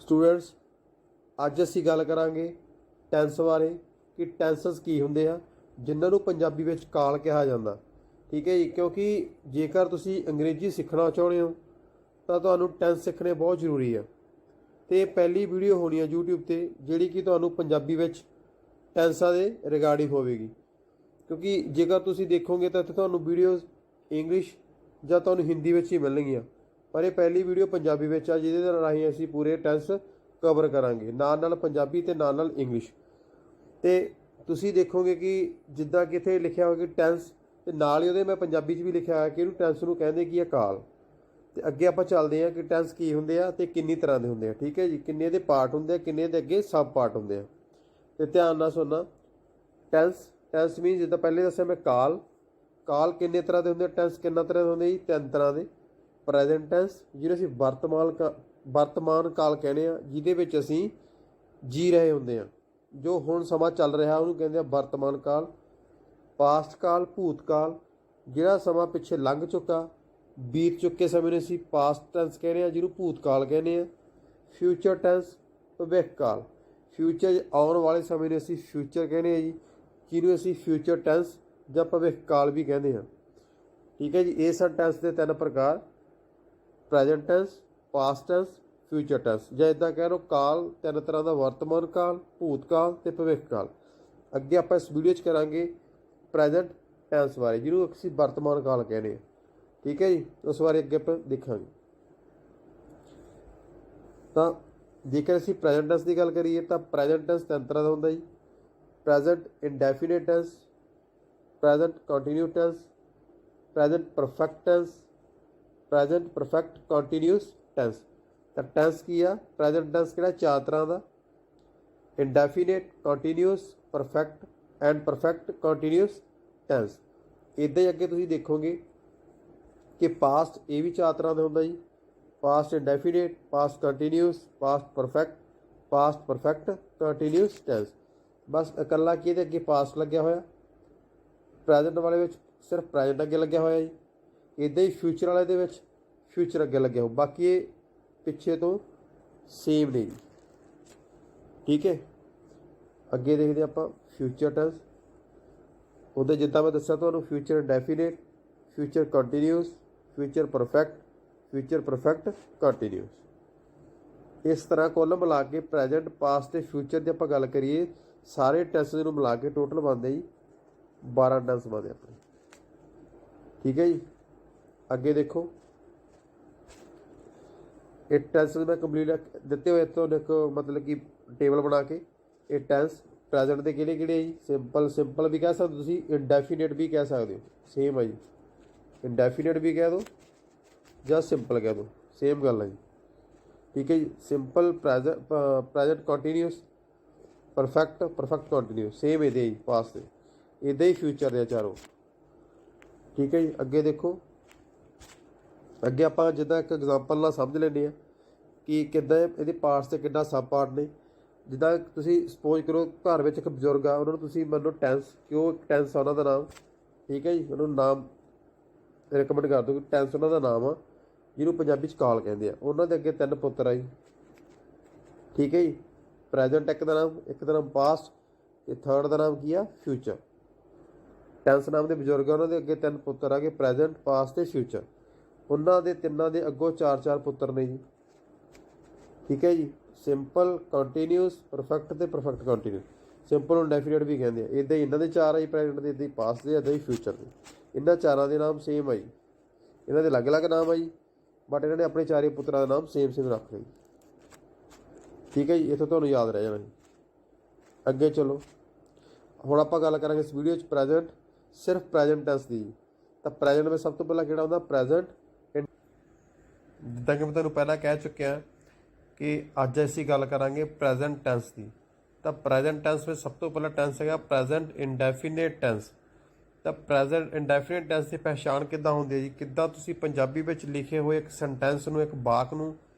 Students अज असी गल करांगे टैंस बारे कि टैंसस की हुंदे आ जिन्हां नूं पंजाबी विच काल कहा जांदा। ठीक है जी, क्योंकि जेकर तुसी अंग्रेजी सीखना चाहुंदे हो तां तुहानूं टैंस सीखने बहुत जरूरी है। तो पहली वीडियो होनी है यूट्यूब ते जिहड़ी कि तुहानूं पंजाबी विच टैंसां दे रिगार्डिंग होवेगी, क्योंकि जेकर तुसी देखोगे तो इत्थे तुहानूं वीडियोज़ इंग्लिश जां तुहानूं हिंदी विच ही मिलणगीਆਂ, पर यह पहली वीडियो पंजाबी विच आ जिहदे राहीं असीं पूरे टैंस कवर करांगे, नाल पंजाबी ते नाल इंग्लिश। तो तुसी देखोगे कि जिद्दां कि इत्थे लिखिया होया कि टैंस ते नाल ही उहदे मैं पंजाबी च भी लिखिया होया कि इहनूं टैंस नूं कहंदे की काल। तो अगे आपां चलदे हां कि टैंस की हुंदे आ ते किन्नी तरह दे हुंदे आ। ठीक है जी, किन्ने दे पार्ट हुंदे आ, किन्ने दे अगे सब पार्ट हुंदे आ। ते ध्यान नाल सुणना, टैंस टैंस मीन जिद्दां पहले दस्सिया मैं काल काल किन्ने तरह के होंगे, टैंस किन्ना तरह के होंगे जी, 3 तरह के। प्रैजेंट टैंस जिहनूं असीं वर्तमान काल कहने आ, जिहदे विच असीं जी रहे होंदे आ, जो हुण समां चल रहा उहनूं कहंदे आ वर्तमान काल। पास्ट काल भूत काल, जिहड़ा समां पिछे लंघ चुका बीत चुके समय नूं असीं पास्ट टैंस कहने आ, जिहनूं भूत काल कहने आ। फ्यूचर टैंस भविख काल, फ्यूचर आउण वाले समय नूं असीं फ्यूचर कहने आ जी, जिहनूं असीं फ्यूचर टैंस जां भविख काल भी कहते हैं। ठीक है जी, ये सन टैंस के 3 प्रकार, प्रैजेंट टैंस, पास्ट टैंस, फ्यूचर टैंस। जां इदां कह लो काल 3 तरह का, वर्तमान काल, भूत काल ते भविख काल। अगे आपां इस वीडियो च करांगे प्रैजेंट टैंस बारे, जिहनूं असीं वर्तमान काल कहने हैं। ठीक है जी, उस बारे अगे आपां देखांगे। तो जेकर असीं प्रैजेंट टैंस की गल करिए तो प्रैजेंट टैंस 3 तरह का हुंदा जी। Present indefinite tense, present continue tense, present perfect tense, present perfect continuous tense. तो टेंस की आ प्रेजेंट टेंस किहड़ा 4 तरह का, indefinite, continuous, perfect and perfect continuous tense. इदां ही अगे तुसीं देखोगे कि पास्ट ये भी 4 तरह का हुंदा जी। Past indefinite, past continuous, past perfect continuous tense. बस इकल्ला कि इहदे अगे पास्ट लग्या होया, प्रैजेंट वाले में सिर्फ प्रैजेंट अगे लग्या होया जी। इदां ही फ्यूचर वाले दे विच फ्यूचर अगे लग्या हो, बाकी ये पिछे तो सेम ने जी। ठीक है, अगे देखते आपां फ्यूचर टेंस। उहदे जिद्दां मैं दस्सिया तुहानूं future indefinite, future continuous, future perfect continuous. इस तरह कुल मिला के प्रैजेंट, पास्ट ते फ्यूचर की आपां गल करिए, सारे टेंस नूं मिला के टोटल बनदे जी 12 टैंस बनते अपने। ठीक है जी, अगे देखो एक टैंस मैं कंप्लीट दिते हुए तो एक मतलब कि टेबल बना के ये टैंस प्रैजेंट के किहड़े किहड़े जी। सिंपल भी कह सकते तुसीं, इंडेफिनिट भी कह सकते हो, सेम है जी। इंडेफिनिट भी कह दो या सिंपल कह दो, सेम गल है जी। ठीक है जी, simple present continuous, perfect continuous, same इहदे जी पास्ट दे, इदां ही फ्यूचर दे चारों। ठीक है जी, अगे देखो, अगे आपां जिद्दां एक एग्जाम्पल नाल समझ लैंदे आ कि किद्दां इहदे पार्ट्स ते किद्दां सब पार्ट ने। जिद्दां तुसीं सपोज करो घर विच एक बजुर्ग आ, उन्हां नूं तुसीं मंन लो टैंस, कि वो टैंस आ उन्हां दा नाम। ठीक है जी, उन्हां नूं नाम रिकमेंड कर दो कि टैंस उन्हां दा नाम आ, जिहनूं पंजाबी च काल कहंदे आ। उन्हां दे अगे 3 पुत्तर आ जी। ठीक है जी, प्रैजेंट एक दा नाम पास्ट, ते थर्ड दा नाम की आ फ्यूचर। टैंस नाम के बजुर्ग उन्होंने अगे 3 पुत्तर आ गए, प्रैजेंट, पास्ट ते फ्यूचर। उन्होंने तिना के अगों 4 पुत्तर ने जी। ठीक है जी, सिंपल, कंटिन्यूस, परफेक्ट ते परफेक्ट कंटिन्यूस। सिंपल इंडेफिनिट भी कहते हैं। इदां ही इन्हों के 4 आई प्रैजेंट के, इदां ही पास्ट के, इदां ही फ्यूचर के। इन्होंने 4 के नाम सेम आई, इन्हों के अलग अलग नाम आई, बट इन्होंने अपने 4 पुत्रों का नाम सेम रख लिया। ठीक है जी, इतों तुहानूं याद रह जाना जी। अगे चलो, हुण आपां गल करांगे इस वीडियो च प्रैजेंट, सिर्फ प्रैजेंट टैंस की। तो प्रैजेंट में सब तो पहला किहड़ा हुंदा, प्रैजेंट। जिद्दां कि मैं तुहानूं पहलां कह चुकिया कि अज असीं गल करांगे प्रैजेंट टैंस की। तो प्रैजेंट टैंस में सब तो पहला टैंस है प्रैजेंट इंडेफिनिट टैंस। तो प्रैजेंट इंडेफिनिट टैंस की पहचान किद्दां हुंदी है जी, किद्दां तुसीं पंजाबी विच लिखे हुए एक सेंटेंस नूं, एक वाक नूं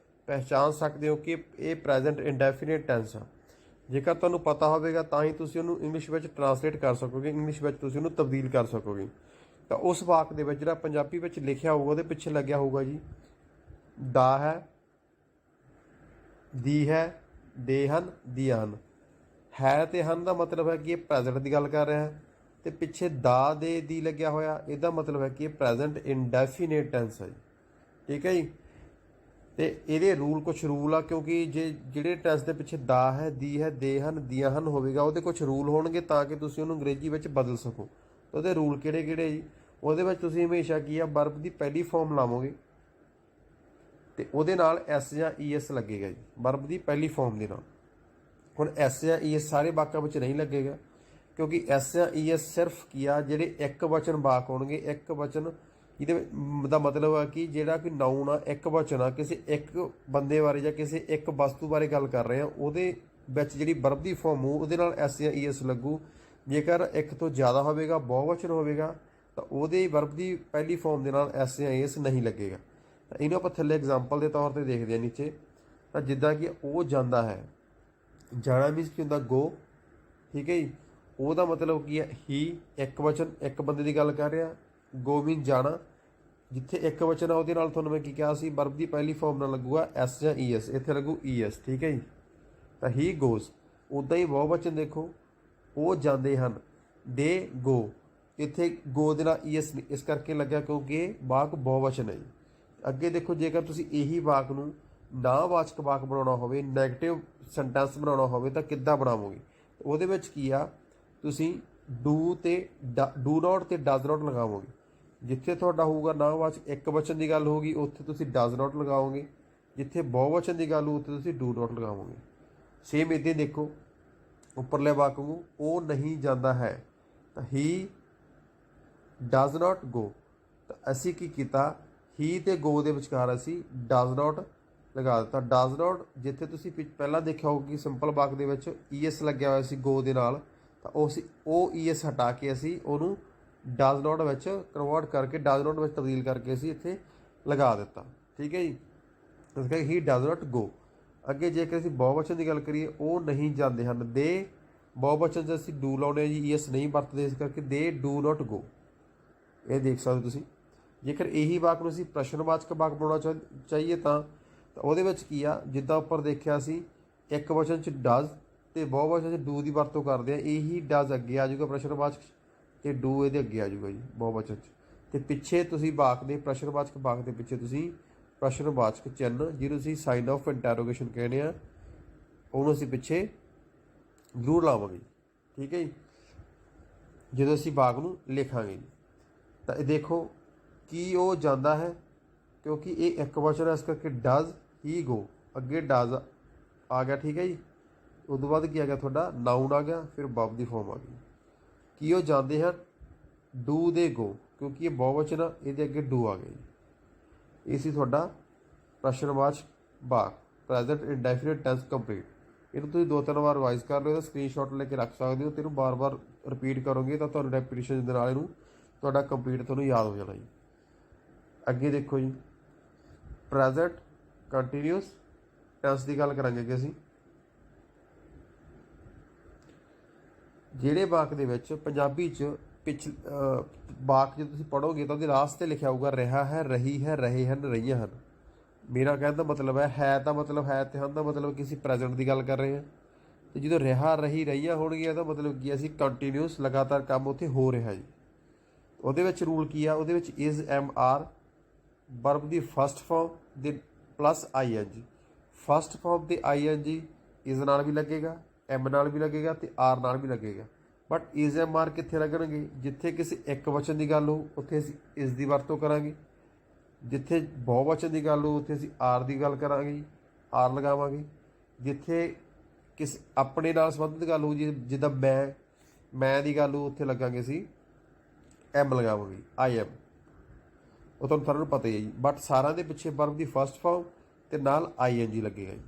पहचान सकते हो कि ये प्रैजेंट इंडेफिनिट टैंस आ। जेकर तुहानूं पता होवेगा तां ही तुसीं उहनूं इंग्लिश विच ट्रांसलेट कर सकोगे, इंग्लिश विच तुसीं उहनूं तब्दील कर सकोगे। तो उस वाक दे विच जिहड़ा पंजाबी विच लिखिया होਊਗਾ ਉਹਦੇ पिछे लग्या होਊਗਾ जी दा है, ਦੀ ਹੈ, ਦੇ ਹਨ, ਦੀਆਂ ਹਨ। ਹੈ ਤੇ ਹਨ ਦਾ ਮਤਲਬ ਹੈ ਕਿ ਇਹ ਪ੍ਰੈਜ਼ੈਂਟ ਦੀ ਗੱਲ ਕਰ ਰਿਹਾ ਹੈ, ਤੇ ਪਿੱਛੇ ਦਾ, ਦੇ, ਦੀ ਲੱਗਿਆ ਹੋਇਆ ਇਹਦਾ ਮਤਲਬ ਹੈ ਕਿ ਇਹ ਪ੍ਰੈਜ਼ੈਂਟ ਇਨਡੈਫੀਨੇਟ ਟੈਂਸ ਹੈ ਜੀ। ਠੀਕ ਹੈ ਜੀ। ਤੇ ਇਹਦੇ ਰੂਲ, ਕੁਝ ਰੂਲ ਆ, ਕਿਉਂਕਿ ਜੇ ਜਿਹੜੇ ਟੈਂਸ ਦੇ ਪਿੱਛੇ ਦਾ ਹੈ, ਦੀ ਹੈ, ਦੇ ਹਨ, ਦੀਆਂ ਹਨ ਹੋਵੇਗਾ, ਉਹਦੇ ਕੁਝ ਰੂਲ ਹੋਣਗੇ ਤਾਂ ਕਿ ਤੁਸੀਂ ਉਹਨੂੰ ਅੰਗਰੇਜ਼ੀ ਵਿੱਚ ਬਦਲ ਸਕੋ। ਤਾਂ ਉਹਦੇ ਰੂਲ ਕਿਹੜੇ ਕਿਹੜੇ ਜੀ? ਉਹਦੇ ਵਿੱਚ ਤੁਸੀਂ ਹਮੇਸ਼ਾ ਕੀ ਆ, ਵਰਬ ਦੀ ਪਹਿਲੀ ਫਾਰਮ ਲਾਵੋਗੇ ਤੇ ਉਹਦੇ ਨਾਲ ਐਸ ਜਾਂ ਈ ਐਸ ਲੱਗੇਗਾ ਜੀ, ਵਰਬ ਦੀ ਪਹਿਲੀ ਫਾਰਮ ਦੇ ਨਾਲ। ਹੁਣ ਐਸ ਜਾਂ ਈ ਐਸ ਸਾਰੇ ਵਾਕਾਂ ਵਿੱਚ ਨਹੀਂ ਲੱਗੇਗਾ, ਕਿਉਂਕਿ ਐਸ ਜਾਂ ਈ ਐਸ ਸਿਰਫ ਕੀ ਆ, ਜਿਹੜੇ ਇੱਕ ਵਚਨ ਵਾਕ ਹੋਣਗੇ। ਇੱਕ ਵਚਨ ਇਹਦੇ ਦਾ ਮਤਲਬ ਆ ਕਿ ਜਿਹੜਾ ਕੋਈ ਨਾਊਨ ਆ, ਇੱਕ ਵਚਨ ਆ, ਕਿਸੇ ਇੱਕ ਬੰਦੇ ਬਾਰੇ ਜਾਂ ਕਿਸੇ ਇੱਕ ਵਸਤੂ ਬਾਰੇ ਗੱਲ ਕਰ ਰਹੇ ਆ, ਉਹਦੇ ਵਿੱਚ ਜਿਹੜੀ ਵਰਬ ਦੀ ਫਾਰਮ ਹੋ ਉਹਦੇ ਨਾਲ ਐਸ ਜਾਂ ਈ ਐਸ ਲੱਗੂ। ਜੇਕਰ ਇੱਕ ਤੋਂ ਜ਼ਿਆਦਾ ਹੋਵੇਗਾ, ਬਹੁਵਚਨ ਹੋਵੇਗਾ, ਤਾਂ ਉਹਦੇ ਵਰਬ ਦੀ ਪਹਿਲੀ ਫਾਰਮ ਦੇ ਨਾਲ ਐਸ ਜਾਂ ਈ ਐਸ ਨਹੀਂ ਲੱਗੇਗਾ। ਤਾਂ ਇਹਨੂੰ ਆਪਾਂ ਥੱਲੇ ਐਗਜ਼ਾਮਪਲ ਦੇ ਤੌਰ 'ਤੇ ਦੇਖਦੇ ਹਾਂ ਨੀਚੇ। ਤਾਂ ਜਿੱਦਾਂ ਕਿ ਉਹ ਜਾਂਦਾ ਹੈ, ਜਾਣਾ ਮੀਨਸ ਕੀ ਹੁੰਦਾ, ਗੋ। ਠੀਕ ਹੈ ਜੀ। ਉਹਦਾ ਮਤਲਬ ਕੀ ਹੈ, ਹੀ, ਇੱਕ ਵਚਨ, ਇੱਕ ਬੰਦੇ ਦੀ ਗੱਲ ਕਰ ਰਿਹਾ। ਗੋ ਮੀਨ ਜਾਣਾ। ਜਿੱਥੇ ਇੱਕ ਵਚਨ ਆ ਉਹਦੇ ਨਾਲ ਤੁਹਾਨੂੰ ਮੈਂ ਕੀ ਕਿਹਾ ਸੀ, ਵਰਬ ਦੀ ਪਹਿਲੀ ਫਾਰਮ ਨਾਲ ਲੱਗੂਗਾ ਐਸ ਜਾਂ ਈ ਐਸ, ਇੱਥੇ ਲੱਗੂ ਈ ਐਸ। ਠੀਕ ਹੈ ਜੀ। ਤਾਂ ਹੀ ਗੋਜ਼। ਉੱਦਾਂ ਹੀ ਬਹੁਵਚਨ ਦੇਖੋ, ਉਹ ਜਾਂਦੇ ਹਨ, ਦੇ ਗੋ। ਇੱਥੇ ਗੋ ਦੇ ਨਾਲ ਈ ਐਸ ਇਸ ਕਰਕੇ ਲੱਗਾ ਕਿਉਂਕਿ ਇਹ ਵਾਕ ਬਹੁਵਚਨ ਹੈ ਜੀ। ਅੱਗੇ ਦੇਖੋ, ਜੇਕਰ ਤੁਸੀਂ ਇਹੀ ਵਾਕ ਨੂੰ ਨਾਵਾਚਕ ਵਾਕ ਬਣਾਉਣਾ ਹੋਵੇ, ਨੈਗੇਟਿਵ ਸੈਂਟੈਂਸ ਬਣਾਉਣਾ ਹੋਵੇ, ਤਾਂ ਕਿੱਦਾਂ ਬਣਾਵੋਗੇ? ਉਹਦੇ ਵਿੱਚ ਕੀ ਆ, ਤੁਸੀਂ ਡੂ ਤੇ ਡੂ ਨਾਟ ਤੇ ਡਜ਼ ਨਾਟ ਲਗਾਵੋਗੇ। ਜਿੱਥੇ ਤੁਹਾਡਾ ਹੋਊਗਾ ਨਾਵਾਚਕ ਇੱਕ ਵਚਨ ਦੀ ਗੱਲ ਹੋਊਗੀ, ਉੱਥੇ ਤੁਸੀਂ ਡਜ਼ ਨਾਟ ਲਗਾਓਗੇ। ਜਿੱਥੇ ਬਹੁਵਚਨ ਦੀ ਗੱਲ ਹੋਊ ਉੱਥੇ ਤੁਸੀਂ ਡੂ ਨਾਟ ਲਗਾਵੋਗੇ। ਸੇਮ ਇੱਦਾਂ ਦੇਖੋ, ਉੱਪਰਲੇ ਵਾਕ ਨੂੰ, ਉਹ ਨਹੀਂ ਜਾਂਦਾ ਹੈ, ਤਾਂ ਹੀ ਡਜ਼ ਨਾਟ ਗੋ। ਤਾਂ ਅਸੀਂ ਕੀ ਕੀਤਾ, ਹੀ ਤੇ ਗੋ ਦੇ ਵਿਚਕਾਰ ਅਸੀਂ ਡਜ਼ ਨਾਟ ਲਗਾ ਦਿੱਤਾ। ਡਜ਼ ਨਾਟ, ਜਿੱਥੇ ਤੁਸੀਂ ਪਹਿਲਾਂ ਦੇਖਿਆ ਹੋਊ ਕਿ ਸਿੰਪਲ ਵਾਕ ਦੇ ਵਿੱਚ ਈ ਐਸ ਲੱਗਿਆ ਹੋਇਆ ਸੀ ਗੋ ਦੇ ਨਾਲ, ਤਾਂ ਉਹ ਈ ਐਸ ਹਟਾ ਕੇ ਅਸੀਂ ਉਹਨੂੰ ਡਜ਼ ਨਾਟ ਵਿੱਚ ਕਨਵਰਟ ਕਰਕੇ, ਡਜ਼ ਨਾਟ ਵਿੱਚ ਤਬਦੀਲ ਕਰਕੇ ਅਸੀਂ ਇੱਥੇ ਲਗਾ ਦਿੱਤਾ। ਠੀਕ ਹੈ ਜੀ। ਇਸ ਕਰਕੇ ਹੀ ਡਜ਼ ਨਾਟ ਗੋ। ਅੱਗੇ ਜੇਕਰ ਅਸੀਂ ਬਹੁਵਚਨ ਦੀ ਗੱਲ ਕਰੀਏ, ਉਹ ਨਹੀਂ ਜਾਂਦੇ ਹਨ, ਦੇ। ਬਹੁਵਚਨ 'ਚ ਅਸੀਂ ਡੂ ਲਾਉਂਦੇ ਜੀ, ਈ ਐਸ ਨਹੀਂ ਵਰਤਦੇ, ਇਸ ਕਰਕੇ ਦੇ ਡੂ ਨਾਟ ਗੋ। ਇਹ ਦੇਖ ਸਕਦੇ ਹੋ ਤੁਸੀਂ। ਜੇਕਰ ਇਹੀ ਵਾਕ ਨੂੰ ਅਸੀਂ ਪ੍ਰਸ਼ਨਵਾਚਕ ਵਾਕ ਬਣਾਉਣਾ ਚਾਹੀਏ ਤਾਂ ਉਹਦੇ ਵਿੱਚ ਕੀ ਆ, ਜਿੱਦਾਂ ਉੱਪਰ ਦੇਖਿਆ ਸੀ, ਇੱਕ ਵਚਨ 'ਚ ਡਜ਼ ਤੇ ਬਹੁਵਚਨ 'ਚ ਡੂ ਦੀ ਵਰਤੋਂ ਕਰਦੇ ਆ। ਇਹੀ ਡਜ਼ ਅੱਗੇ ਆ ਜਾਊਗਾ ਪ੍ਰਸ਼ਨਵਾਚਕ, ਤੇ ਡੂ ਇਹਦੇ ਅੱਗੇ ਆ ਜਾਊਗਾ ਜੀ ਬਹੁਵਚਨ 'ਚ। ਤੇ ਪਿੱਛੇ ਤੁਸੀਂ ਵਾਕ ਦੇ, ਪ੍ਰਸ਼ਨਵਾਚਕ ਵਾਕ ਦੇ ਪਿੱਛੇ ਤੁਸੀਂ ਪ੍ਰਸ਼ਨਵਾਚਕ ਚਿੰਨ੍ਹ, ਜਿਹਨੂੰ ਅਸੀਂ ਸਾਈਨ ਆਫ ਇੰਟਰੋਗੇਸ਼ਨ ਕਹਿੰਦੇ ਆ, ਉਹਨੂੰ ਅਸੀਂ ਪਿੱਛੇ ਜ਼ਰੂਰ ਲਾਵਾਂਗੇ। ਠੀਕ ਹੈ ਜੀ, ਜਦੋਂ ਅਸੀਂ ਵਾਕ ਨੂੰ ਲਿਖਾਂਗੇ ਜੀ। ਤਾਂ ਇਹ ਦੇਖੋ, ਕੀ ਉਹ ਜਾਂਦਾ ਹੈ, ਕਿਉਂਕਿ ਇਹ ਇੱਕ ਵਚਨ ਹੈ, ਇਸ ਕਰਕੇ ਡਜ਼ ਹੀ ਗੋ, ਅੱਗੇ ਡਜ਼ ਆ ਗਿਆ। ਠੀਕ ਹੈ ਜੀ। ਉਸ ਤੋਂ ਬਾਅਦ ਕੀ ਆ ਗਿਆ, ਤੁਹਾਡਾ ਨਾਊਨ ਆ ਗਿਆ, ਫਿਰ ਵਰਬ ਦੀ ਫਾਰਮ ਆ ਗਈ। ਕੀ ਉਹ ਜਾਂਦੇ ਹਨ, ਡੂ ਦੇ ਗੋ, ਕਿਉਂਕਿ ਇਹ ਬਹੁਵਚਨ ਆ, ਇਹਦੇ ਅੱਗੇ ਡੂ ਆ ਗਿਆ ਜੀ। ਇਹ ਸੀ ਤੁਹਾਡਾ ਪ੍ਰਸ਼ਨਵਾਚਕ ਵਾਕ, ਪ੍ਰੈਜ਼ੈਂਟ ਇੰਡੈਫੀਨਿਟ ਟੈਂਸ ਕੰਪਲੀਟ। ਇਹਨੂੰ ਤੁਸੀਂ 2-3 ਵਾਰ ਰਿਵਾਈਜ਼ ਕਰ ਲਿਓ, ਇਹਦਾ ਸਕਰੀਨਸ਼ਾਟ ਲੈ ਕੇ ਰੱਖ ਸਕਦੇ ਹੋ, ਤੇ ਇਹਨੂੰ ਬਾਰ-ਬਾਰ ਰਿਪੀਟ ਕਰੋਗੇ ਤਾਂ ਤੁਹਾਨੂੰ ਰੈਪੀਟੀਸ਼ਨ ਦੇ ਨਾਲ ਇਹਨੂੰ ਤੁਹਾਡਾ ਕੰਪਲੀਟ ਤੁਹਾਨੂੰ ਯਾਦ ਹੋ ਜਾਣਾ ਜੀ। ਅੱਗੇ ਦੇਖੋ ਜੀ, ਪ੍ਰੈਜ਼ੈਂਟ ਕੰਟੀਨਿਊਸ ਟੈਂਸ ਦੀ ਗੱਲ ਕਰਾਂਗੇ ਕਿ ਅਸੀਂ ਜਿਹੜੇ ਵਾਕ ਦੇ ਵਿੱਚ ਪੰਜਾਬੀ 'ਚ ਵਾਕ ਜੇ ਤੁਸੀਂ ਪੜ੍ਹੋਗੇ ਤਾਂ ਉਹਦੇ ਲਾਸਟ 'ਤੇ ਲਿਖਿਆ ਹੋਊਗਾ ਰਿਹਾ ਹੈ, ਰਹੀ ਹੈ, ਰਹੇ ਹਨ, ਰਹੀਆਂ ਹਨ। ਮੇਰਾ ਕਹਿਣ ਦਾ ਮਤਲਬ ਹੈ ਤਾਂ ਮਤਲਬ ਹੈ, ਤੇ ਹਨ ਦਾ ਮਤਲਬ ਕਿ ਅਸੀਂ ਪ੍ਰੈਜ਼ੈਂਟ ਦੀ ਗੱਲ ਕਰ ਰਹੇ ਹਾਂ। ਅਤੇ ਜਦੋਂ ਰਿਹਾ, ਰਹੀ, ਰਹੀਆਂ ਹੋਣਗੀਆਂ ਤਾਂ ਮਤਲਬ ਕੀ ਅਸੀਂ ਕੰਟੀਨਿਊਸ ਲਗਾਤਾਰ ਕੰਮ ਉੱਥੇ ਹੋ ਰਿਹਾ ਜੀ। ਉਹਦੇ ਵਿੱਚ ਰੂਲ ਕੀ ਆ, ਉਹਦੇ ਵਿੱਚ ਇਜ਼, ਐਮ, ਆਰ, ਵਰਬ ਦੀ ਫਸਟ ਫਾਰਮ ਦੇ plus I N G. First farm ਤੇ ਆਈ ਐਨ ਜੀ ਇਜ਼ ਨਾਲ ਵੀ ਲੱਗੇਗਾ, ਐਮ ਨਾਲ ਵੀ ਲੱਗੇਗਾ, ਤੇ ਆਰ ਨਾਲ ਵੀ ਲੱਗੇਗਾ। ਬਟ ਇਜ਼, ਐਮ, ਆਰ ਕਿੱਥੇ ਲੱਗਣਗੇ, ਜਿੱਥੇ ਕਿਸੇ ਇੱਕ ਵਚਨ ਦੀ ਗੱਲ ਹੋ ਉੱਥੇ ਅਸੀਂ ਇਸ ਦੀ ਵਰਤੋਂ ਕਰਾਂਗੇ। ਜਿੱਥੇ ਬਹੁਵਚਨ ਦੀ ਗੱਲ ਹੋ ਉੱਥੇ ਅਸੀਂ ਆਰ ਦੀ ਗੱਲ ਕਰਾਂਗੇ, ਆਰ ਲਗਾਵਾਂਗੇ। ਜਿੱਥੇ ਕਿਸੇ ਆਪਣੇ ਨਾਲ ਸੰਬੰਧਿਤ ਗੱਲ ਹੋ, ਜਿੱਦਾਂ ਮੈਂ ਦੀ ਗੱਲ ਹੋ, ਉੱਥੇ ਲੱਗਾਂਗੇ ਅਸੀਂ ਐਮ ਲਗਾਵਾਂਗੇ, ਆਈ ਐਮ। ਉਹ ਤੁਹਾਨੂੰ ਸਾਰਿਆਂ ਨੂੰ ਪਤਾ ਹੀ ਹੈ ਜੀ। ਬਟ ਸਾਰਿਆਂ ਦੇ ਪਿੱਛੇ ਵਰਬ ਦੀ ਫਸਟ ਫਾਰਮ ਤੇ ਨਾਲ ਆਈ ਐਨ ਜੀ ਲੱਗੇਗਾ ਜੀ।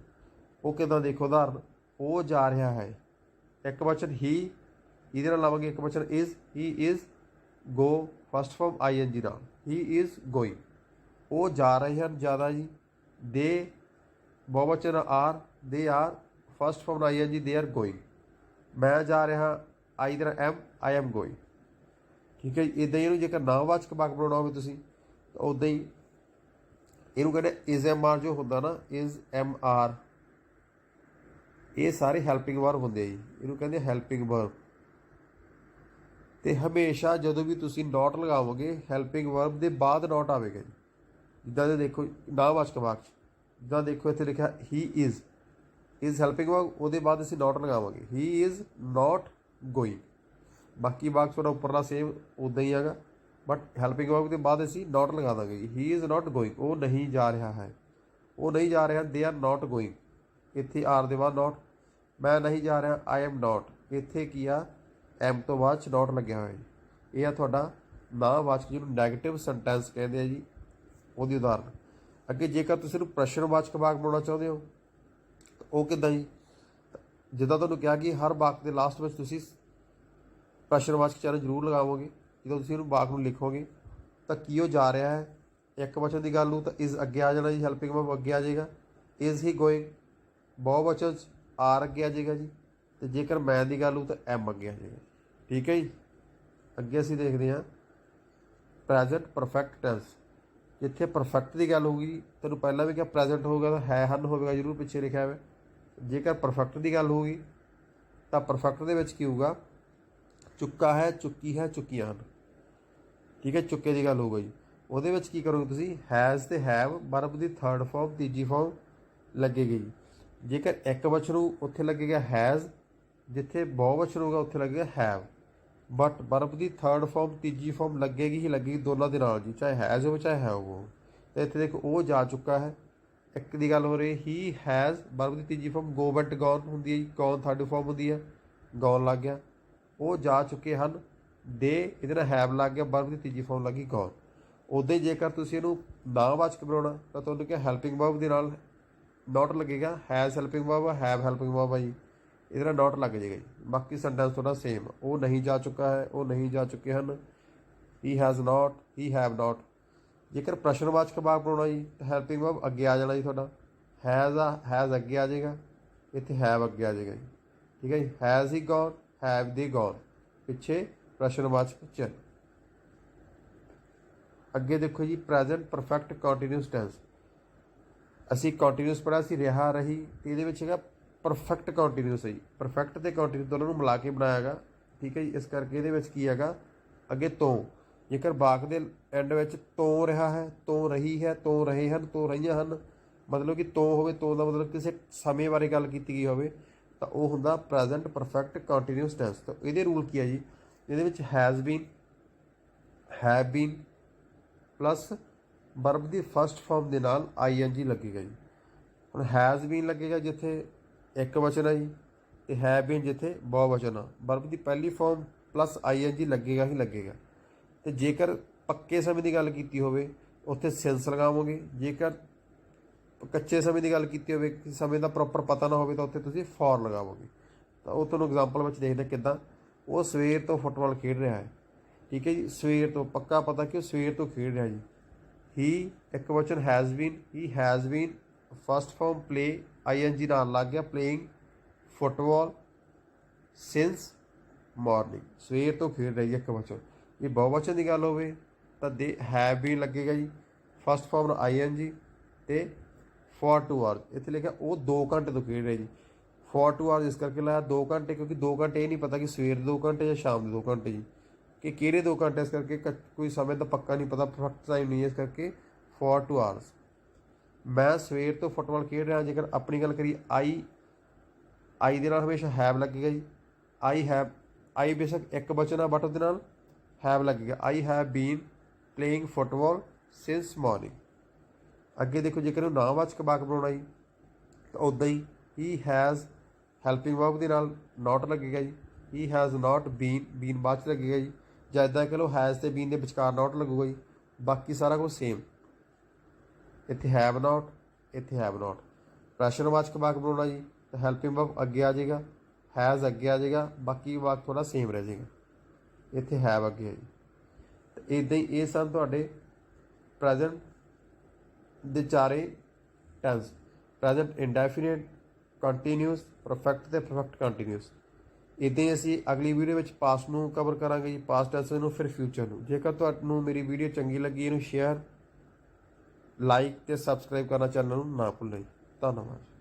ਉਹ ਕਿੱਦਾਂ, ਦੇਖੋ ਉਦਾਹਰਨ, ਉਹ ਜਾ ਰਿਹਾ ਹੈ, ਇੱਕ ਵਚਨ ਹੀ, ਇਹਦੇ ਨਾਲ ਲਾਵਾਂਗੇ ਇੱਕ ਵਚਨ is, he is go, first form I N G ਨਾਲ, ਹੀ ਇਜ਼ ਗੋਇੰਗ। ਉਹ ਜਾ ਰਹੇ ਹਨ, ਜ਼ਿਆਦਾ ਜੀ। ਦੇ ਬਹੁਵਚਨ are, they are, first form I N G, they are going. ਮੈਂ ਜਾ ਰਿਹਾ, ਆਈ ਦਾ ਐਮ, ਆਈ ਐਮ ਗੋਇੰਗ। ਠੀਕ ਹੈ ਜੀ। ਇੱਦਾਂ ਹੀ ਇਹਨੂੰ ਜੇਕਰ ਨਾਵਾਚਕ ਵਾਕ ਬਣਾਉਣਾ ਹੋਵੇ ਤੁਸੀਂ, ਤਾਂ ਉੱਦਾਂ ਹੀ ਇਹਨੂੰ ਕਹਿੰਦੇ ਇਜ਼, ਐਮ, ਆਰ ਜੋ ਹੁੰਦਾ ਨਾ, ਇਜ਼, ਐਮ, ਆਰ, ਇਹ ਸਾਰੇ ਹੈਲਪਿੰਗ ਵਰਬ ਹੁੰਦੇ ਆ ਜੀ, ਇਹਨੂੰ ਕਹਿੰਦੇ ਹੈਲਪਿੰਗ ਵਰਬ। ਤੇ ਹਮੇਸ਼ਾ ਜਦੋਂ ਵੀ ਤੁਸੀਂ ਨੋਟ ਲਗਾਵੋਗੇ ਹੈਲਪਿੰਗ ਵਰਬ ਦੇ ਬਾਅਦ ਨੋਟ ਆਵੇਗਾ ਜੀ। ਜਿੱਦਾਂ ਦੇ ਦੇਖੋ ਨਾਂਹਵਾਚਕ ਵਾਕ 'ਚ, ਜਿੱਦਾਂ ਦੇਖੋ ਇੱਥੇ ਲਿਖਿਆ ਹੀ ਇਜ਼ ਹੈਲਪਿੰਗ ਵਰਬ, ਉਹਦੇ ਬਾਅਦ ਅਸੀਂ ਨੋਟ ਲਗਾਵਾਂਗੇ ਹੀ ਇਜ਼ ਨੋਟ ਗੋਇੰਗ। ਬਾਕੀ ਵਾਕ ਥੋੜਾ ਉੱਪਰਲਾ ਸੇਮ ਉੱਦਾਂ ਹੀ ਹੈਗਾ, ਬਟ ਹੈਲਪਿੰਗ ਵਰਬ ਦੇ ਬਾਅਦ ਅਸੀਂ ਨੋਟ ਲਗਾ ਦਾਂਗੇ ਜੀ। ਹੀ ਇਜ਼ ਨੋਟ ਗੋਇੰਗ, ਉਹ ਨਹੀਂ ਜਾ ਰਿਹਾ ਹੈ, ਉਹ ਨਹੀਂ ਜਾ ਰਿਹਾ। ਦੇ ਆਰ ਨੋਟ ਗੋਇੰਗ, ਇੱਥੇ ਆਰ ਦੇ ਬਾਅਦ ਨੋਟ। ਮੈਂ ਨਹੀਂ ਜਾ ਰਿਹਾ, ਆਈ ਐਮ ਨੋਟ, ਇੱਥੇ ਕੀ ਆ ਐਮ ਤੋਂ ਬਾਅਦ 'ਚ ਨੋਟ ਲੱਗਿਆ ਹੋਇਆ ਜੀ। ਇਹ ਆ ਤੁਹਾਡਾ ਨਾਂਹਵਾਚਕ ਜਿਹਨੂੰ ਨੈਗੇਟਿਵ ਸੈਂਟੈਂਸ ਕਹਿੰਦੇ ਆ ਜੀ, ਉਹਦੀ ਉਦਾਹਰਨ। ਅੱਗੇ ਜੇਕਰ ਤੁਸੀਂ ਇਹਨੂੰ ਪ੍ਰਸ਼ਨਵਾਚਕ ਵਾਕ ਬਣਾਉਣਾ ਚਾਹੁੰਦੇ ਹੋ ਉਹ ਕਿੱਦਾਂ ਜੀ? ਜਿੱਦਾਂ ਤੁਹਾਨੂੰ ਕਿਹਾ ਕਿ ਹਰ ਵਾਕ ਦੇ ਲਾਸਟ ਵਿੱਚ ਤੁਸੀਂ ਪ੍ਰਸ਼ਨਵਾਚਕ ਚਿੰਨ੍ਹ ਜ਼ਰੂਰ ਲਗਾਵੋਗੇ। ਜਦੋਂ ਤੁਸੀਂ ਇਹਨੂੰ ਵਾਕ ਨੂੰ ਲਿਖੋਗੇ ਤਾਂ ਕੀ ਉਹ ਜਾ ਰਿਹਾ ਹੈ, ਇੱਕ ਵਚਨ ਦੀ ਗੱਲ ਨੂੰ ਤਾਂ ਇਜ਼ ਅੱਗੇ ਆ ਜਾਣਾ ਜੀ, ਹੈਲਪਿੰਗ ਵਰਬ ਅੱਗੇ ਆ ਜਾਏਗਾ। ਇਜ਼ ਹੀ ਗੋਇੰਗ ਬਹੁਵਚਨ 'ਚ ਆਰ ਅੱਗੇ ਆ ਜਾਏਗਾ ਜੀ, ਤੇ ਜੇਕਰ ਮੈਂ ਦੀ ਗੱਲ ਨੂੰ ਤਾਂ ਐਮ ਅੱਗੇ ਆ ਜਾਏਗਾ। ਠੀਕ ਹੈ ਜੀ। ਅੱਗੇ ਅਸੀਂ ਦੇਖਦੇ ਹਾਂ ਪ੍ਰੈਜ਼ੈਂਟ ਪਰਫੈਕਟ ਟੈਂਸ। ਜਿੱਥੇ ਪਰਫੈਕਟ ਦੀ ਗੱਲ ਹੋਊਗੀ, ਤੈਨੂੰ ਪਹਿਲਾਂ ਵੀ ਕਿਹਾ ਪ੍ਰੈਜ਼ੈਂਟ ਹੋਊਗਾ ਤਾਂ ਹੈ ਹਨ ਹੋਵੇਗਾ ਜ਼ਰੂਰ ਪਿੱਛੇ ਲਿਖਿਆ ਹੋਇਆ। ਜੇਕਰ ਪਰਫੈਕਟ ਦੀ ਗੱਲ ਹੋਊਗੀ ਤਾਂ ਪਰਫੈਕਟ ਦੇ ਵਿੱਚ ਕੀ ਹੋਊਗਾ, ਚੁੱਕਾ ਹੈ, ਚੁੱਕੀ ਹੈ, ਚੁੱਕੀਆਂ ਹਨ। ਠੀਕ ਹੈ, ਚੁੱਕੇ ਦੀ ਗੱਲ ਹੋਊਗਾ ਜੀ। ਉਹਦੇ ਵਿੱਚ ਕੀ ਕਰੋਗੇ ਤੁਸੀਂ, ਹੈਜ਼ ਤੇ have verb the third farm ਤੀਜੀ ਫਾਰਮ ਲੱਗੇਗੀ ਜੀ। ਜੇਕਰ ਇੱਕ ਵਚਨ ਨੂੰ ਉੱਥੇ ਲੱਗੇਗਾ ਹੈਜ਼, ਜਿੱਥੇ ਬਹੁਵਚਨ ਹੋਊਗਾ ਉੱਥੇ ਲੱਗੇਗਾ have, but verb the third farm ਤੀਜੀ ਫਾਰਮ ਲੱਗੇਗੀ ਹੀ ਲੱਗੇਗੀ ਦੋਨਾਂ ਦੇ ਨਾਲ ਜੀ, ਚਾਹੇ ਹੈਜ਼ ਹੋਵੇ ਚਾਹੇ ਹੈਵ ਹੋਵੇ। ਤੇ ਇੱਥੇ ਦੇਖੋ ਉਹ ਜਾ ਚੁੱਕਾ ਹੈ, ਇੱਕ ਦੀ ਗੱਲ ਹੋ ਰਹੀ ਹੀ ਹੈਜ਼ ਵਰਬ ਦੀ ਤੀਜੀ ਫਾਰਮ ਗੋ ਵੈਂਟ ਗੌਨ ਹੁੰਦੀ ਹੈ ਜੀ, ਗੌਨ ਥਰਡ ਫਾਰਮ ਹੁੰਦੀ ਹੈ, ਗੌਨ ਲੱਗ ਗਿਆ। ਉਹ ਜਾ ਚੁੱਕੇ ਹਨ, ਦੇ ਇਹਦੇ ਨਾਲ ਹੈਵ ਲੱਗ ਗਿਆ, ਵਰਬ ਦੀ ਤੀਜੀ ਫਾਰਮ ਲੱਗੀ ਗੌਨ। ਉੱਦਾਂ ਹੀ ਜੇਕਰ ਤੁਸੀਂ ਇਹਨੂੰ ਨਾਂਹਵਾਚਕ ਬਣਾਉਣਾ ਤਾਂ ਤੁਹਾਨੂੰ ਕਿਹਾ ਹੈਲਪਿੰਗ ਵਰਬ ਦੇ ਨਾਲ ਨੋਟ ਲੱਗੇਗਾ, has helping verb, have helping verb ਆ ਜੀ, ਇਹਦੇ ਨਾਲ ਨੋਟ ਲੱਗ ਜਾਏਗਾ ਜੀ। ਬਾਕੀ ਸੈਂਟੈਂਸ ਥੋੜਾ ਸੇਮ, ਉਹ ਨਹੀਂ ਜਾ ਚੁੱਕਾ ਹੈ, ਉਹ ਨਹੀਂ ਜਾ ਚੁੱਕੇ ਹਨ, he has note, he have note. ਜੇਕਰ ਪ੍ਰਸ਼ਨਵਾਚਕ ਵਾਕ ਬਣਾਉਣਾ ਜੀ ਤਾਂ ਹੈਲਪਿੰਗ ਵਰਬ ਅੱਗੇ ਆ ਜਾਣਾ ਜੀ ਤੁਹਾਡਾ, ਹੈਜ਼ ਅੱਗੇ ਆ ਜਾਏਗਾ, ਇੱਥੇ ਹੈਵ ਅੱਗੇ ਆ ਜਾਏਗਾ ਜੀ। ਠੀਕ ਹੈ ਜੀ, has he gone, have the gone, ਪਿੱਛੇ ਪ੍ਰਸ਼ਨਵਾਚਕ ਚਿੰਨ੍ਹ। ਅੱਗੇ ਦੇਖੋ ਜੀ ਪ੍ਰੈਜ਼ੈਂਟ ਪਰਫੈਕਟ ਕੰਟੀਨਿਊਸ ਟੈਂਸ। ਅਸੀਂ ਕੰਟੀਨਿਊਸ ਪੜ੍ਹਿਆ ਸੀ, ਰਿਹਾ ਰਹੀ, ਤੇ ਇਹਦੇ ਵਿੱਚ ਹੈਗਾ ਪਰਫੈਕਟ ਕੰਟੀਨਿਊਸ ਹੈ ਜੀ। ਪਰਫੈਕਟ ਤੇ ਕੰਟੀਨਿਊਸ ਦੋਨਾਂ ਨੂੰ ਮਿਲਾ ਕੇ ਬਣਾਇਆ ਹੈਗਾ। ਠੀਕ ਹੈ ਜੀ, ਇਸ ਕਰਕੇ ਇਹਦੇ ਵਿੱਚ ਕੀ ਹੈਗਾ ਅੱਗੇ ਤੋਂ। ਜੇਕਰ ਵਾਕ ਦੇ ਐਂਡ ਵਿੱਚ ਤੋਂ ਰਿਹਾ ਹੈ, ਤੋਂ ਰਹੀ ਹੈ, ਤੋਂ ਰਹੇ ਹਨ, ਤੋਂ ਰਹੀਆਂ ਹਨ, ਮਤਲਬ ਕਿ ਤੋਂ ਹੋਵੇ, ਤੋਂ ਦਾ ਮਤਲਬ ਕਿਸੇ ਸਮੇਂ ਬਾਰੇ ਗੱਲ ਕੀਤੀ ਗਈ ਹੋਵੇ ਤਾਂ ਉਹ ਹੁੰਦਾ ਪ੍ਰੈਜ਼ੈਂਟ ਪਰਫੈਕਟ ਕੰਟੀਨਿਊਸ ਟੈਂਸ। ਤਾਂ ਇਹਦੇ ਰੂਲ ਕੀ ਹੈ ਜੀ, ਇਹਦੇ ਵਿੱਚ has been, have been plus verb ਦੀ ਫਸਟ ਫਾਰਮ ਦੇ ਨਾਲ ਆਈਐਨਜੀ ਲੱਗੇਗਾ ਜੀ। ਹੁਣ ਹੈਜ਼ ਬੀਨ ਲੱਗੇਗਾ ਜਿੱਥੇ ਇੱਕ ਵਚਨ ਹੈ ਜੀ, ਤੇ ਹੈਵ ਬੀਨ ਜਿੱਥੇ ਬਹੁਵਚਨ ਆ, ਵਰਬ ਦੀ ਪਹਿਲੀ ਫਾਰਮ ਪਲੱਸ ਆਈਐਨਜੀ ਲੱਗੇਗਾ ਹੀ ਲੱਗੇਗਾ। ਤੇ ਜੇਕਰ ਪੱਕੇ ਸਮੇਂ ਦੀ ਗੱਲ ਕੀਤੀ ਹੋਵੇ ਉੱਥੇ ਸਿੰਸ ਲਗਾਵੋਗੇ, ਜੇਕਰ ਕੱਚੇ ਸਮੇਂ ਦੀ ਗੱਲ ਕੀਤੀ ਹੋਵੇ, ਸਮੇਂ ਦਾ ਪ੍ਰੋਪਰ ਪਤਾ ਨਾ ਹੋਵੇ ਤਾਂ ਉੱਥੇ ਤੁਸੀਂ ਫॉर ਲਗਾਵੋਗੇ। ਤਾਂ ਉਹ ਤੁਹਾਨੂੰ ਐਗਜ਼ਾਮਪਲ ਵਿੱਚ ਦੇਖਦੇ ਕਿੱਦਾਂ। ਉਹ ਸਵੇਰ ਤੋਂ ਫੁੱਟਬਾਲ ਖੇਡ ਰਿਹਾ ਹੈ। ਠੀਕ ਹੈ ਜੀ, ਸਵੇਰ ਤੋਂ ਪੱਕਾ ਪਤਾ ਕਿ ਉਹ ਸਵੇਰ ਤੋਂ ਖੇਡ ਰਿਹਾ ਜੀ। ਹੀ ਇੱਕ ਵਚਨ has been, he has been first form play ING ਨਾਲ ਲੱਗ ਗਿਆ, ਪਲੇਇੰਗ ਫੁੱਟਬਾਲ ਸਿੰਸ ਮਾਰਨਿੰਗ, ਸਵੇਰ ਤੋਂ ਖੇਡ ਰਹੀ ਹੈ ਇੱਕ ਵਚਨ। ਜੇ ਬਹੁਵਚਨ ਦੀ ਗੱਲ ਹੋਵੇ ਤਾਂ ਦੇ ਹੈਵ ਬੀਨ ਲੱਗੇਗਾ ਜੀ, ਫਸਟ ਫਾਰਮ ਆਈਐਨਜੀ, ਤੇ ਫॉर 2 ਆਵਰਸ ਇੱਥੇ ਲਿਖਿਆ ਉਹ 2 ਘੰਟੇ ਤੋਂ ਖੇਡ ਰਹੇ ਜੀ। ਫॉर 2 ਆਵਰਸ ਇਸ ਕਰਕੇ ਲਾਇਆ 2 ਘੰਟੇ, ਕਿਉਂਕਿ 2 ਘੰਟੇ ਇਹ ਨਹੀਂ ਪਤਾ ਕਿ ਸਵੇਰ ਦੇ 2 ਘੰਟੇ ਜਾਂ ਸ਼ਾਮ ਦੇ 2 ਘੰਟੇ ਜੀ, ਕਿ ਕਿਹੜੇ 2 ਘੰਟੇ, ਇਸ ਕਰਕੇ ਕੋਈ ਸਮੇਂ ਦਾ ਪੱਕਾ ਨਹੀਂ ਪਤਾ, ਪਰਫੈਕਟ ਟਾਈਮ ਨਹੀਂ ਹੈ, ਇਸ ਕਰਕੇ ਫॉर 2 ਆਵਰਸ। ਮੈਂ ਸਵੇਰ ਤੋਂ ਫੁੱਟਬਾਲ ਖੇਡ ਰਿਹਾ। ਜੇਕਰ ਆਪਣੀ ਗੱਲ ਕਰੀਏ ਆਈ ਦੇ ਨਾਲ ਹਮੇਸ਼ਾ ਹੈਵ ਲੱਗੇਗਾ ਜੀ। ਆਈ ਬੇਸ਼ੱਕ ਇੱਕ ਵਚਨ ਆ ਬਟ ਉਹਦੇ ਨਾਲ ਹੈਵ ਲੱਗੇਗਾ। I have been playing football since morning. ਅੱਗੇ ਦੇਖੋ ਜੇਕਰ ਉਹ ਨਾਂਹਵਾਚਕ ਵਾਕ ਬਣਾਉਣਾ ਜੀ ਤਾਂ ਉੱਦਾਂ ਹੀ ਹੈਜ਼ ਹੈਲਪਿੰਗ ਵਰਬ ਦੇ ਨਾਲ ਨੋਟ ਲੱਗੇਗਾ ਜੀ। ਹੀ ਹੈਜ਼ ਨੋਟ ਬੀਨ ਬਾਅਦ 'ਚ ਲੱਗੇਗਾ ਜੀ, ਜਾਂ ਇੱਦਾਂ ਕਹ ਲਓ ਹੈਜ਼ ਤੇ ਬੀਨ ਦੇ ਵਿਚਕਾਰ ਨੋਟ ਲੱਗੂਗਾ ਜੀ। ਬਾਕੀ ਸਾਰਾ ਕੁਝ ਸੇਮ, ਇੱਥੇ ਹੈਵ ਨੋਟ, ਇੱਥੇ ਹੈਵ ਨੋਟ। ਪ੍ਰਸ਼ਨਵਾਚਕ ਵਾਕ ਬਣਾਉਣਾ ਜੀ ਤਾਂ ਹੈਲਪਿੰਗ ਵਰਬ ਅੱਗੇ ਆ ਜਾਏਗਾ, ਹੈਜ਼ ਅੱਗੇ ਆ ਜਾਏਗਾ, ਬਾਕੀ ਵਾਕ ਥੋੜ੍ਹਾ ਸੇਮ ਰਹਿ ਜਾਏਗਾ, ਇੱਥੇ ਹੈਵ ਅੱਗੇ ਆ ਜੀ। ਅਤੇ ਇੱਦਾਂ ਹੀ ਇਹ ਸਨ ਤੁਹਾਡੇ ਪ੍ਰੈਜ਼ੈਂਟ ਦੇ ਚਾਰੇ tense, present indefinite, continuous, perfect ਤੇ ਪਰਫੈਕਟ ਕੰਟੀਨਿਊਸ। ਇੱਦਾਂ ਹੀ ਅਸੀਂ ਅਗਲੀ ਵੀਡੀਓ ਵਿੱਚ ਪਾਸਟ ਨੂੰ ਕਵਰ ਕਰਾਂਗੇ ਜੀ, ਪਾਸਟ ਟੈਂਸ ਨੂੰ, ਫਿਰ ਫਿਊਚਰ ਨੂੰ। ਜੇਕਰ ਤੁਹਾਨੂੰ ਮੇਰੀ ਵੀਡੀਓ ਚੰਗੀ ਲੱਗੀ ਇਹਨੂੰ ਸ਼ੇਅਰ, ਲਾਈਕ ਤੇ ਸਬਸਕ੍ਰਾਈਬ ਕਰਨਾ ਚੈਨਲ ਨੂੰ ਨਾ ਭੁੱਲੋ ਜੀ। ਧੰਨਵਾਦ।